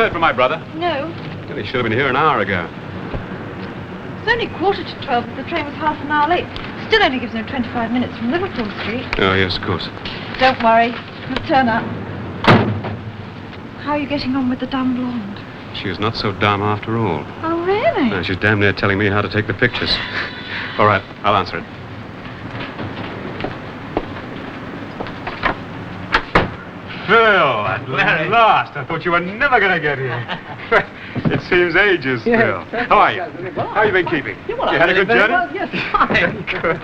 heard from my brother? No. Well, he should have been here an hour ago. It's only 12:15, but the train was half an hour late. Still only gives him 25 minutes from Liverpool Street. Oh, yes, of course. Don't worry. He'll turn up. How are you getting on with the dumb blonde? She is not so dumb after all. Oh, really? No, she's damn near telling me how to take the pictures. All right, I'll answer it. Phil, at last. I thought you were never going to get here. It seems ages, Phil. How are you? How have you been keeping? You had a good journey? Well, yes, fine. Good.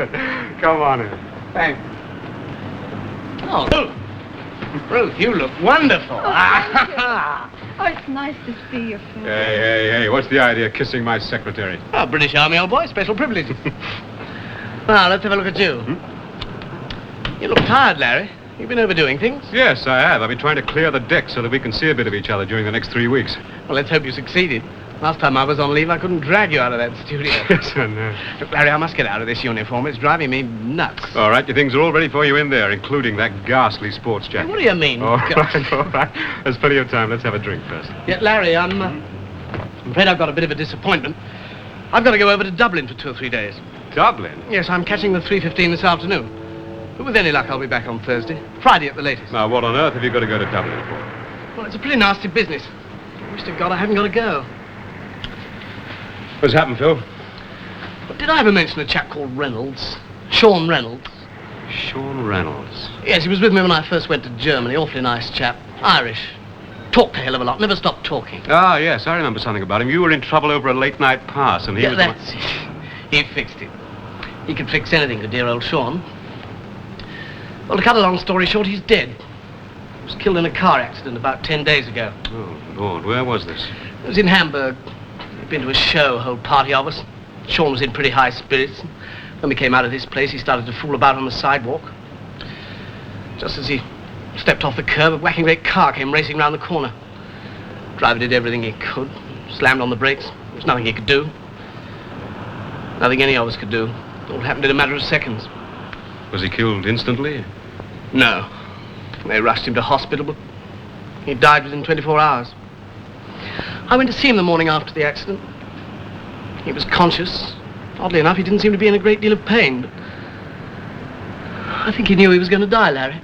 Come on in. Thanks. Oh, Ruth, you look wonderful. Oh, it's nice to see you, Phil. Hey, what's the idea of kissing my secretary? Oh, British Army, old boy, special privilege. Now, let's have a look at you. You look tired, Larry. You've been overdoing things. Yes, I have. I've been trying to clear the deck so that we can see a bit of each other during the next 3 weeks. Well, let's hope you succeeded. Last time I was on leave, I couldn't drag you out of that studio. Yes, I know. Look, Larry, I must get out of this uniform. It's driving me nuts. All right, your things are all ready for you in there, including that ghastly sports jacket. What do you mean? All right. There's plenty of time. Let's have a drink first. Yeah, Larry, I'm afraid I've got a bit of a disappointment. I've got to go over to Dublin for 2 or 3 days. Dublin? Yes, I'm catching the 3:15 this afternoon. But with any luck, I'll be back on Thursday. Friday at the latest. Now, what on earth have you got to go to Dublin for? Well, it's a pretty nasty business. I wish to God I haven't got to go. What's happened, Phil? But did I ever mention a chap called Reynolds? Sean Reynolds. Sean Reynolds. Yes, he was with me when I first went to Germany. Awfully nice chap. Irish. Talked a hell of a lot. Never stopped talking. Ah, yes, I remember something about him. You were in trouble over a late-night pass, and he was... That's it. He fixed it. He could fix anything, the dear old Sean. Well, to cut a long story short, he's dead. He was killed in a car accident about 10 days ago. Oh, Lord, where was this? It was in Hamburg. We'd been to a show, a whole party of us. Sean was in pretty high spirits. When we came out of this place, he started to fool about on the sidewalk. Just as he stepped off the curb, a whacking great car came racing round the corner. Driver did everything he could, slammed on the brakes. There was nothing he could do. Nothing any of us could do. It all happened in a matter of seconds. Was he killed instantly? No. They rushed him to hospital, but he died within 24 hours. I went to see him the morning after the accident. He was conscious. Oddly enough, he didn't seem to be in a great deal of pain, but I think he knew he was going to die, Larry.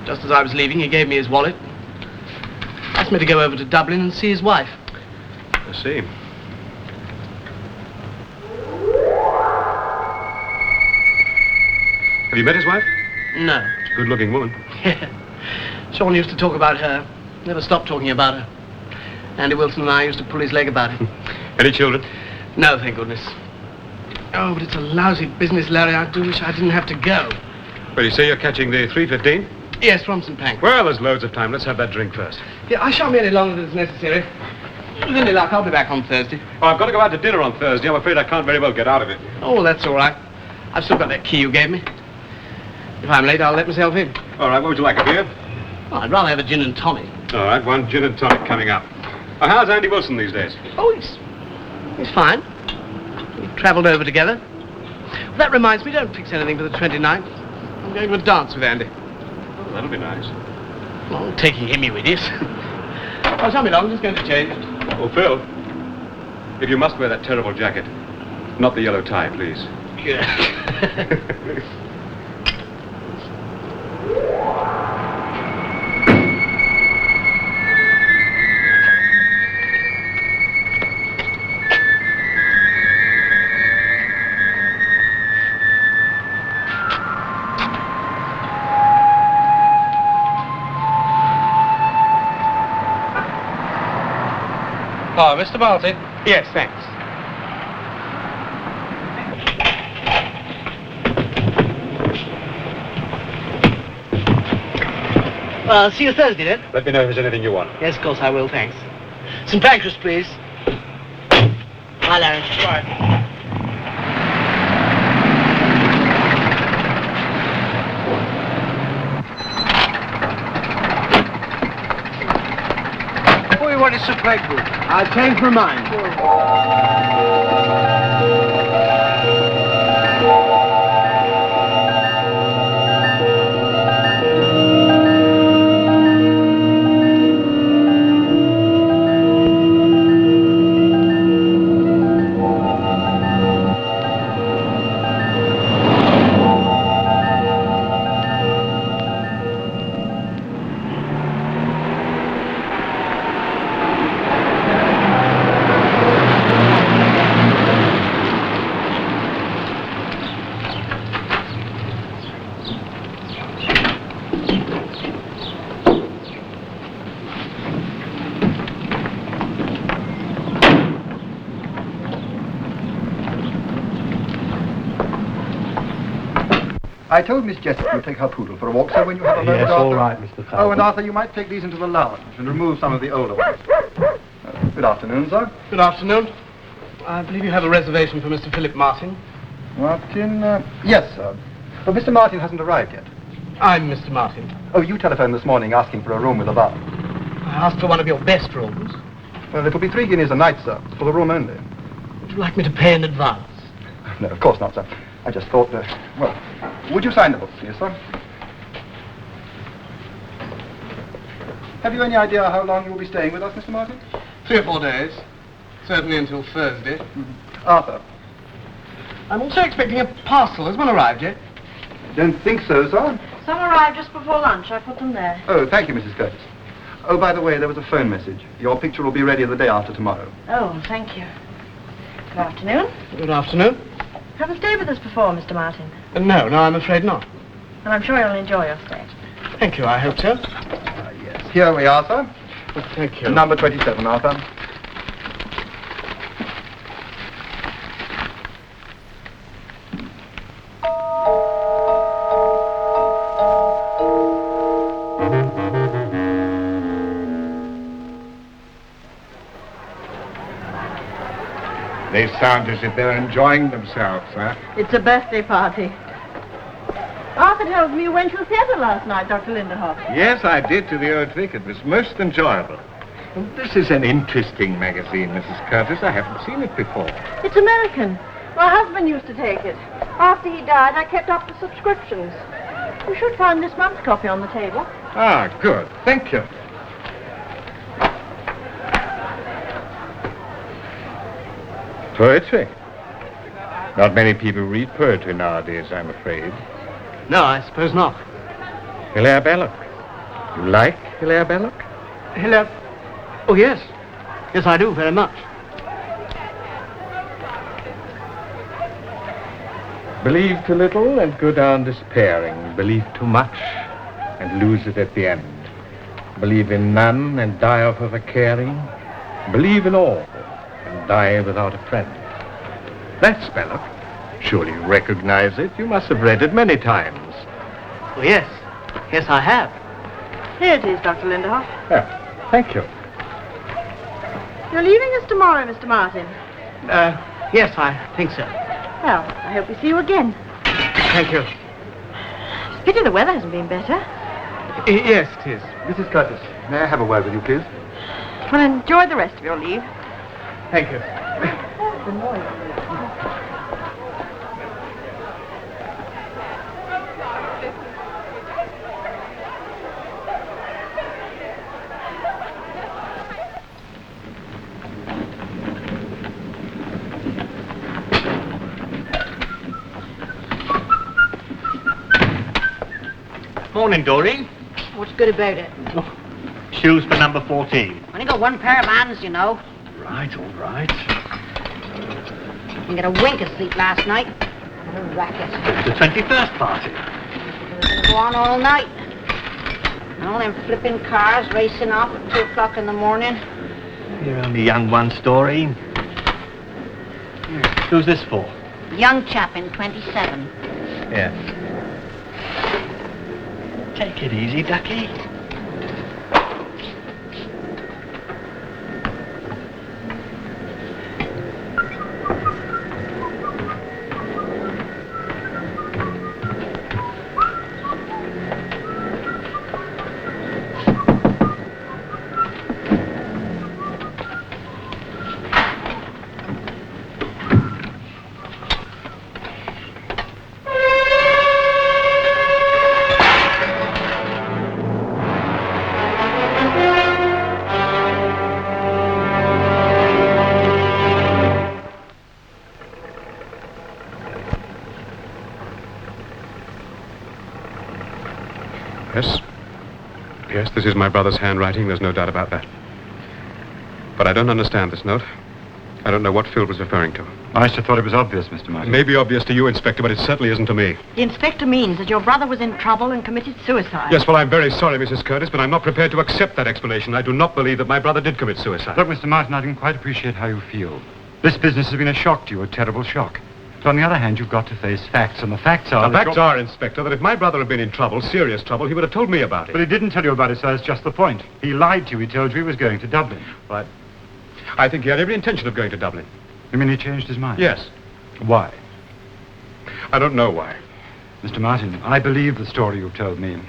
Just as I was leaving, he gave me his wallet. Asked me to go over to Dublin and see his wife. I see. Have you met his wife? No. She's a good-looking woman. Sean used to talk about her. Never stopped talking about her. Andy Wilson and I used to pull his leg about it. Any children? No, thank goodness. Oh, but it's a lousy business, Larry. I do wish I didn't have to go. Well, you say you're catching the 3:15? Yes, from St. Pancras. Well, there's loads of time. Let's have that drink first. Yeah, I shan't be any longer than is necessary. With any luck, I'll be back on Thursday. Oh, I've got to go out to dinner on Thursday. I'm afraid I can't very well get out of it. Oh, that's all right. I've still got that key you gave me. If I'm late, I'll let myself in. All right, what would you like, a beer? Oh, I'd rather have a gin and tonic. All right, one gin and tonic coming up. How's Andy Wilson these days? Oh, he's fine. We travelled over together. Well, that reminds me, don't fix anything for the 29th. I'm going to a dance with Andy. Oh, that'll be nice. Well, taking him, you idiot. Oh, shan't be long, just going to change. Oh, Phil, if you must wear that terrible jacket, not the yellow tie, please. Yeah. Oh, Mr. Martin? Yes, thanks. See you Thursday, then. Let me know if there's anything you want. Yes, of course I will, thanks. St. Pancras, please. Bye, Larry. Right. What is St. Pancras? I've changed my mind. I told Miss Jessup you'd take her poodle for a walk, so when you have a moment, Yes, Arthur... all right, Mr. Falcon. Oh, and Arthur, you might take these into the lounge and remove some of the older ones. Good afternoon, sir. Good afternoon. I believe you have a reservation for Mr. Philip Martin. Martin, yes, sir. But Mr. Martin hasn't arrived yet. I'm Mr. Martin. Oh, you telephoned this morning asking for a room with a bath. I asked for one of your best rooms. Well, it'll be 3 guineas a night, sir, for the room only. Would you like me to pay in advance? No, of course not, sir. I just thought, well, would you sign the book, please, sir? Have you any idea how long you will be staying with us, Mr. Martin? 3 or 4 days. Certainly until Thursday. Arthur. I'm also expecting a parcel. Has one arrived yet? Don't think so, sir. Some arrived just before lunch. I put them there. Oh, thank you, Mrs. Curtis. Oh, by the way, there was a phone message. Your picture will be ready the day after tomorrow. Oh, thank you. Good afternoon. Good afternoon. Haven't stayed with us before, Mr. Martin. No, I'm afraid not. And I'm sure you'll enjoy your stay. Thank you, I hope so. Yes. Here we are, sir. Thank you. Number 27, Arthur. They sound as if they're enjoying themselves, huh? It's a birthday party. Arthur tells me you went to the theatre last night, Dr. Linderhoff. Yes, I did, to the old Vic. It was most enjoyable. Well, this is an interesting magazine, Mrs. Curtis. I haven't seen it before. It's American. My husband used to take it. After he died, I kept up the subscriptions. You should find this month's copy on the table. Ah, good. Thank you. Poetry. Not many people read poetry nowadays, I'm afraid. No, I suppose not. Hilaire Belloc. You like Hilaire Belloc? Hello. Oh, yes. Yes, I do, very much. Believe too little and go down despairing. Believe too much and lose it at the end. Believe in none and die of overcaring. Believe in all and die without a friend. That's Belloc. Surely you recognize it. You must have read it many times. Oh, yes. Yes, I have. Here it is, Dr. Linderhoff. Yeah, thank you. You're leaving us tomorrow, Mr. Martin. Yes, I think so. Well, I hope we see you again. Thank you. It's a pity the weather hasn't been better. Yes, it is. Mrs. Curtis, may I have a word with you, please? Well, enjoy the rest of your leave. Thank you. The noise. Morning, Doreen. What's good about it? Shoes for number 14. Only got one pair of hands, you know. Right, all right. Didn't get a wink of sleep last night. What a racket. The 21st party. It was going to go on all night. And all them flipping cars racing off at 2 o'clock in the morning. You're only young one, Doreen. Who's this for? Young chap in 27. Yeah. Take it easy, Ducky. Yes, this is my brother's handwriting, there's no doubt about that. But I don't understand this note. I don't know what Phil was referring to. I should have thought it was obvious, Mr. Martin. It may be obvious to you, Inspector, but it certainly isn't to me. The inspector means that your brother was in trouble and committed suicide. Yes, well, I'm very sorry, Mrs. Curtis, but I'm not prepared to accept that explanation. I do not believe that my brother did commit suicide. Look, Mr. Martin, I didn't quite appreciate how you feel. This business has been a shock to you, a terrible shock. But on the other hand, you've got to face facts, and the facts are... The facts are, Inspector, that if my brother had been in trouble, serious trouble, he would have told me about it. But he didn't tell you about it, sir. That's just the point. He lied to you. He told you he was going to Dublin. Right. I think he had every intention of going to Dublin. You mean he changed his mind? Yes. Why? I don't know why. Mr. Martin, I believe the story you've told me.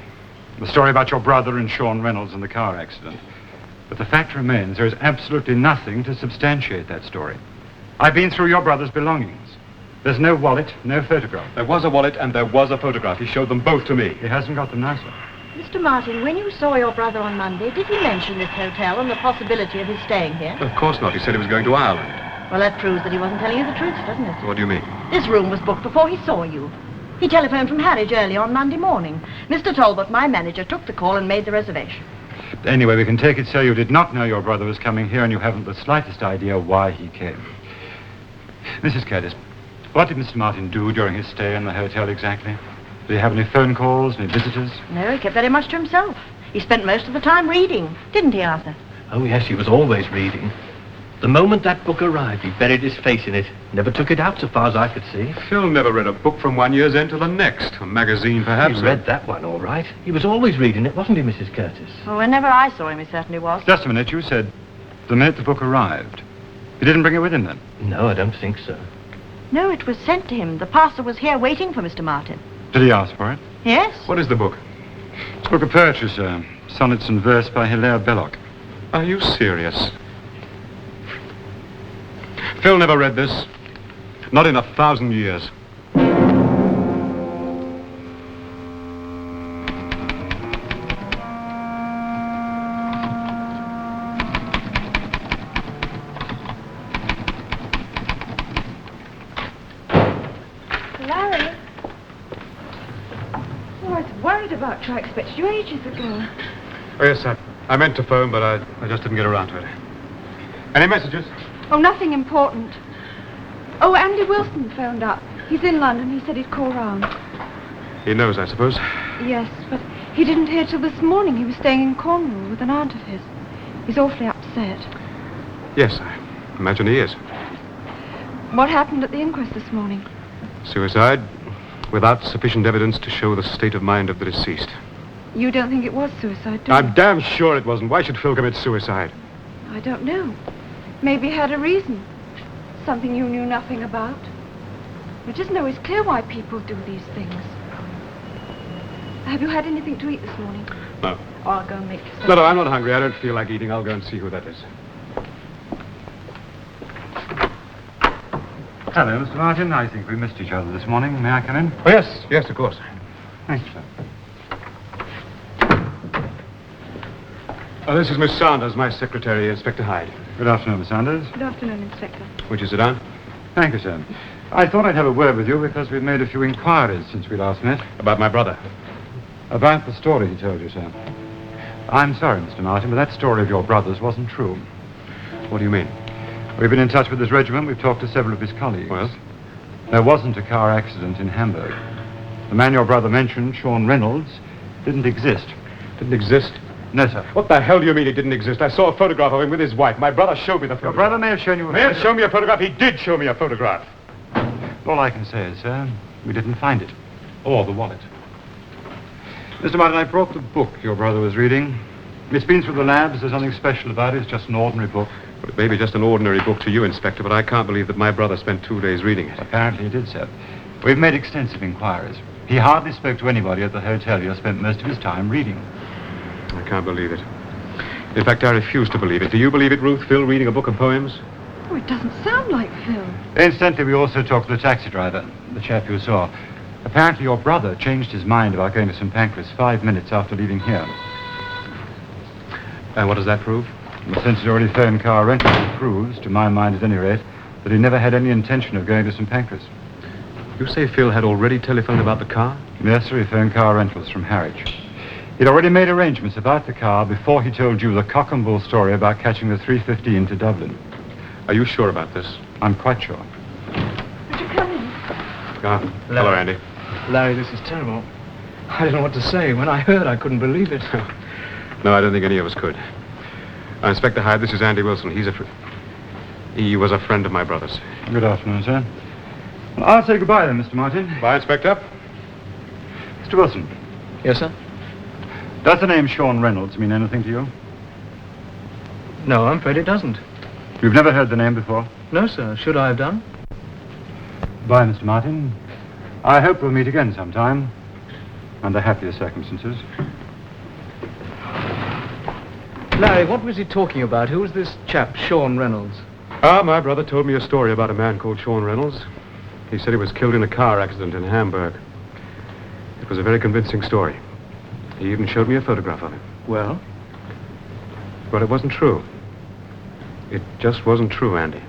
The story about your brother and Sean Reynolds and the car accident. But the fact remains there is absolutely nothing to substantiate that story. I've been through your brother's belongings. There's no wallet, no photograph. There was a wallet and there was a photograph. He showed them both to me. He hasn't got them now, sir. Mr. Martin, when you saw your brother on Monday, did he mention this hotel and the possibility of his staying here? Of course not. He said he was going to Ireland. Well, that proves that he wasn't telling you the truth, doesn't it? What do you mean? This room was booked before he saw you. He telephoned from Harwich early on Monday morning. Mr. Talbot, my manager, took the call and made the reservation. Anyway, we can take it, sir, you did not know your brother was coming here and you haven't the slightest idea why he came. Mrs. Curtis, what did Mr. Martin do during his stay in the hotel exactly? Did he have any phone calls, any visitors? No, he kept very much to himself. He spent most of the time reading, didn't he, Arthur? Oh, yes, he was always reading. The moment that book arrived, he buried his face in it. Never took it out so far as I could see. Phil never read a book from one year's end to the next. A magazine, perhaps. He read that one, all right. He was always reading it, wasn't he, Mrs. Curtis? Well, whenever I saw him, he certainly was. Just a minute, you said the minute the book arrived. He didn't bring it with him then? No, I don't think so. No, it was sent to him. The parcel was here waiting for Mr. Martin. Did he ask for it? Yes? What is the book? It's a book of poetry, sir. Sonnets and verse by Hilaire Belloc. Are you serious? Phil never read this. Not in 1,000 years. Larry? Oh, I was worried about you. I expected you ages ago. Oh, yes, sir. I meant to phone, but I just didn't get around to it. Any messages? Oh, nothing important. Oh, Andy Wilson phoned up. He's in London. He said he'd call round. He knows, I suppose. Yes, but he didn't hear till this morning. He was staying in Cornwall with an aunt of his. He's awfully upset. Yes, I imagine he is. What happened at the inquest this morning? Suicide, without sufficient evidence to show the state of mind of the deceased. You don't think it was suicide, do you? I'm damn sure it wasn't. Why should Phil commit suicide? I don't know. Maybe he had a reason. Something you knew nothing about. It isn't always clear why people do these things. Have you had anything to eat this morning? No. Oh, I'll go and make you some. No, I'm not hungry. I don't feel like eating. I'll go and see who that is. Hello, Mr. Martin. I think we missed each other this morning. May I come in? Oh, yes. Yes, of course. Thank you, sir. Oh, this is Miss Sanders, my secretary, Inspector Hyde. Good afternoon, Miss Sanders. Good afternoon, Inspector. Would you sit down? Thank you, sir. I thought I'd have a word with you because we've made a few inquiries since we last met. About my brother. About the story he told you, sir. I'm sorry, Mr. Martin, but that story of your brother's wasn't true. What do you mean? We've been in touch with his regiment. We've talked to several of his colleagues. Well? There wasn't a car accident in Hamburg. The man your brother mentioned, Sean Reynolds, didn't exist. Didn't exist? No, sir. What the hell do you mean he didn't exist? I saw a photograph of him with his wife. My brother showed me the photograph. Your brother may have shown you a May have shown me a photograph. He did show me a photograph. All I can say is, sir, we didn't find it. Or the wallet. Mr. Martin, I brought the book your brother was reading. It's been through the labs. There's nothing special about it. It's just an ordinary book. Well, it may be just an ordinary book to you, Inspector, but I can't believe that my brother spent 2 days reading it. Apparently he did, sir. We've made extensive inquiries. He hardly spoke to anybody at the hotel. He spent most of his time reading. I can't believe it. In fact, I refuse to believe it. Do you believe it, Ruth? Phil reading a book of poems? Oh, it doesn't sound like Phil. Incidentally, we also talked to the taxi driver, the chap you saw. Apparently your brother changed his mind about going to St. Pancras 5 minutes after leaving here. And what does that prove? And since he's already phoned car rental, it proves, to my mind at any rate, that he never had any intention of going to St. Pancras. You say Phil had already telephoned about the car? Yes, sir, he phoned car rentals from Harwich. He'd already made arrangements about the car before he told you the cock and bull story about catching the 3:15 to Dublin. Are you sure about this? I'm quite sure. Would you come in? Hello, Andy. Larry, this is terrible. I don't know what to say. When I heard, I couldn't believe it. No, I don't think any of us could. Inspector Hyde, this is Andy Wilson. He was a friend of my brother's. Good afternoon, sir. Well, I'll say goodbye then, Mr. Martin. Bye, Inspector. Mr. Wilson, Yes, sir? does the name Sean Reynolds mean anything to you? No, I'm afraid it doesn't. You've never heard the name before? No, sir. Should I have done? Bye, Mr. Martin. I hope we'll meet again sometime, under happier circumstances. Larry, what was he talking about? Who was this chap, Sean Reynolds? My brother told me a story about a man called Sean Reynolds. He said he was killed in a car accident in Hamburg. It was a very convincing story. He even showed me a photograph of him. Well? But it wasn't true. It just wasn't true, Andy.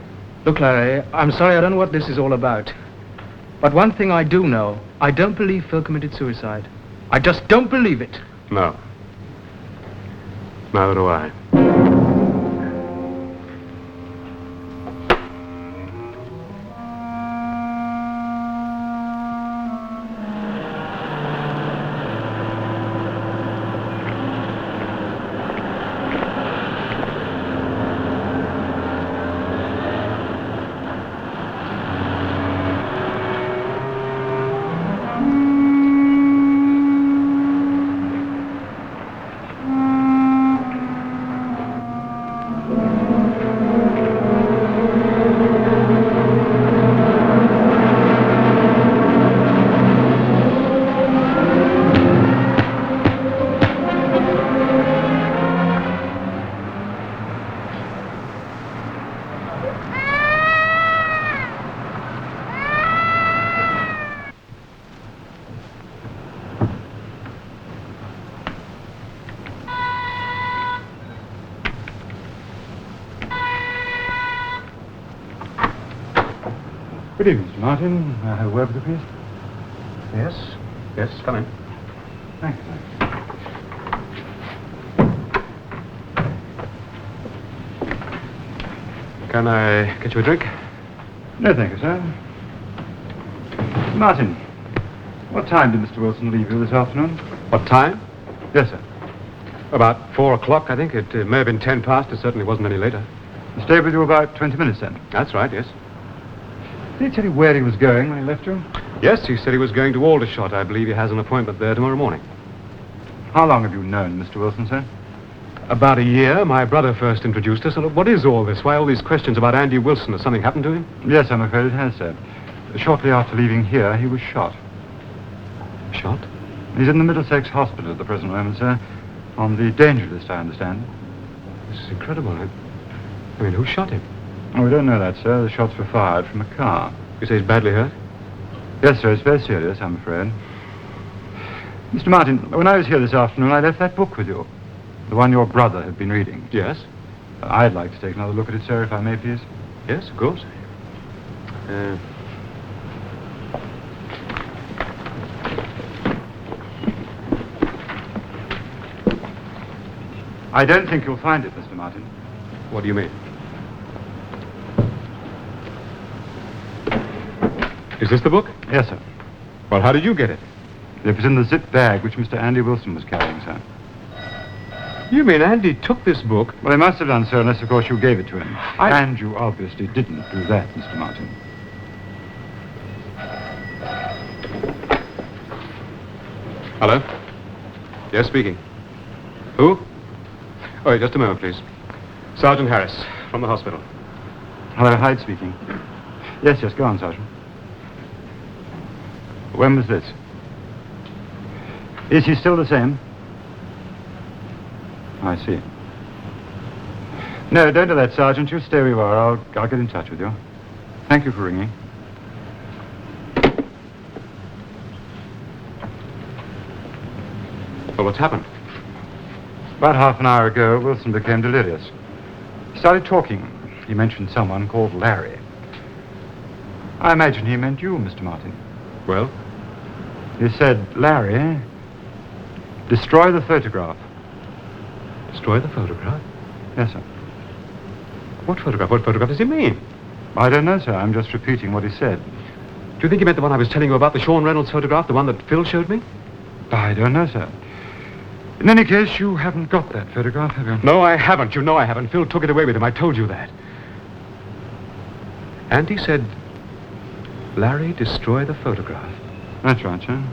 Look, Larry, I'm sorry I don't know what this is all about. But one thing I do know, I don't believe Phil committed suicide. I just don't believe it. No. Neither do I. Good evening, Mr. Martin. I have a word with the priest. Yes? Yes, come in. Thank you, Can I get you a drink? No, thank you, sir. Martin, what time did Mr. Wilson leave you this afternoon? What time? Yes, sir. About 4 o'clock, I think. It may have been 10 past. It certainly wasn't any later. He stayed with you about 20 minutes, then? That's right, yes. Did he tell you where he was going when he left you? Yes, he said he was going to Aldershot. I believe he has an appointment there tomorrow morning. How long have you known Mr. Wilson, sir? About a year. My brother first introduced us. And what is all this? Why all these questions about Andy Wilson? Has something happened to him? Yes, I'm afraid it has, sir. Shortly after leaving here, he was shot. Shot? He's in the Middlesex Hospital at the present moment, sir. On the danger list, I understand. This is incredible. I mean, who shot him? Oh, we don't know that, sir. The shots were fired from a car. You say he's badly hurt? Yes, sir. It's very serious, I'm afraid. Mr. Martin, when I was here this afternoon, I left that book with you. The one your brother had been reading. Yes? I'd like to take another look at it, sir, if I may, please. Yes, of course. I don't think you'll find it, Mr. Martin. What do you mean? Is this the book? Yes, sir. Well, how did you get it? It was in the zip bag which Mr. Andy Wilson was carrying, sir. You mean Andy took this book? Well, he must have done so, unless, of course, you gave it to him. I- And you obviously didn't do that, Mr. Martin. Hello? Yes, speaking. Who? Oh, wait, just a moment, please. Sergeant Harris, from the hospital. Hello, Hyde speaking. Yes, go on, Sergeant. When was this? Is he still the same? I see. No, don't do that, Sergeant. You stay where you are. I'll get in touch with you. Thank you for ringing. Well, what's happened? About half an hour ago, Wilson became delirious. He started talking. He mentioned someone called Larry. I imagine he meant you, Mr. Martin. Well? He said, Larry, destroy the photograph. Destroy the photograph? Yes, sir. What photograph? What photograph does he mean? I don't know, sir. I'm just repeating what he said. Do you think he meant the one I was telling you about, the Sean Reynolds photograph, the one that Phil showed me? I don't know, sir. In any case, you haven't got that photograph, have you? No, I haven't. You know I haven't. Phil took it away with him. I told you that. And he said Larry, destroy the photograph. That's right, sir.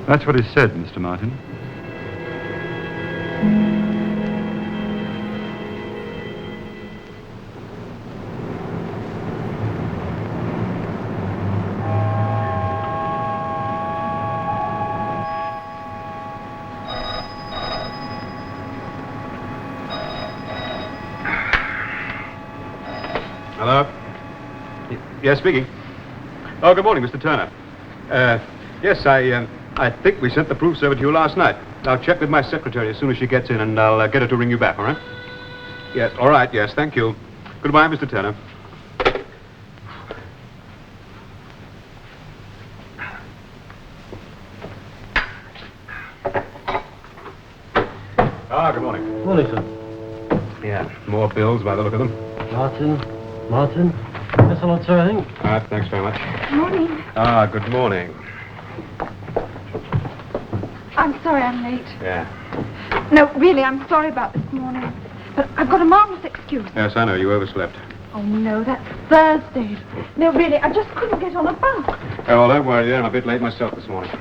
That's what he said, Mr. Martin. Hello? Yes, speaking. Oh, good morning, Mr. Turner. Yes, I think we sent the proofs over to you last night. I'll check with my secretary as soon as she gets in, and I'll get her to ring you back, all right? Yes, all right, yes, thank you. Goodbye, Mr. Turner. Ah, good morning. Morning, sir. Yeah, more bills by the look of them. Martin. Yes, a lot, sir, I think. All right, thanks very much. Morning. Ah, good morning. I'm sorry I'm late. Yeah. No, really, I'm sorry about this morning. But I've got a marvelous excuse. Yes, I know, you overslept. Oh, no, that's Thursday. No, really, I just couldn't get on a bus. Oh, well, don't worry, I'm a bit late myself this morning.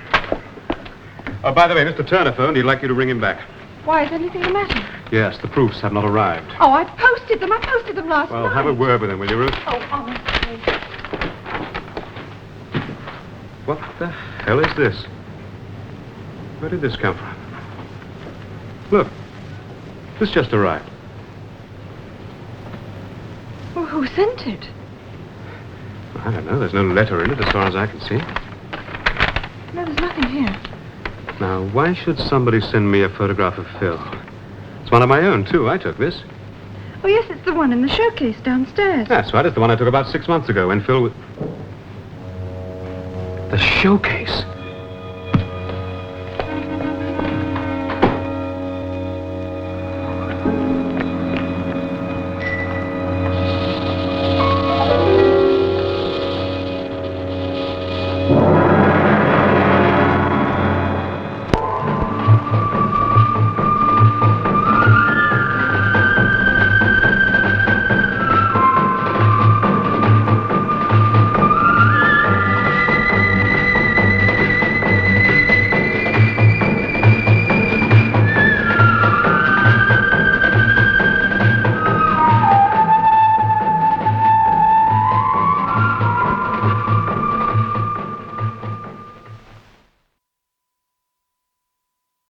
Oh, by the way, Mr. Turner phoned. He'd like you to ring him back. Why, is anything the matter? Yes, the proofs have not arrived. Oh, I posted them. I posted them last night. Well, have a word with him, will you, Ruth? Oh, honestly. What the hell is this? Where did this come from? Look, this just arrived. Well, who sent it? I don't know. There's no letter in it as far as I can see. No, there's nothing here. Now, why should somebody send me a photograph of Phil? It's one of my own, too. I took this. Oh, yes, it's the one in the showcase downstairs. That's right. It's the one I took about 6 months ago when Phil was... The showcase?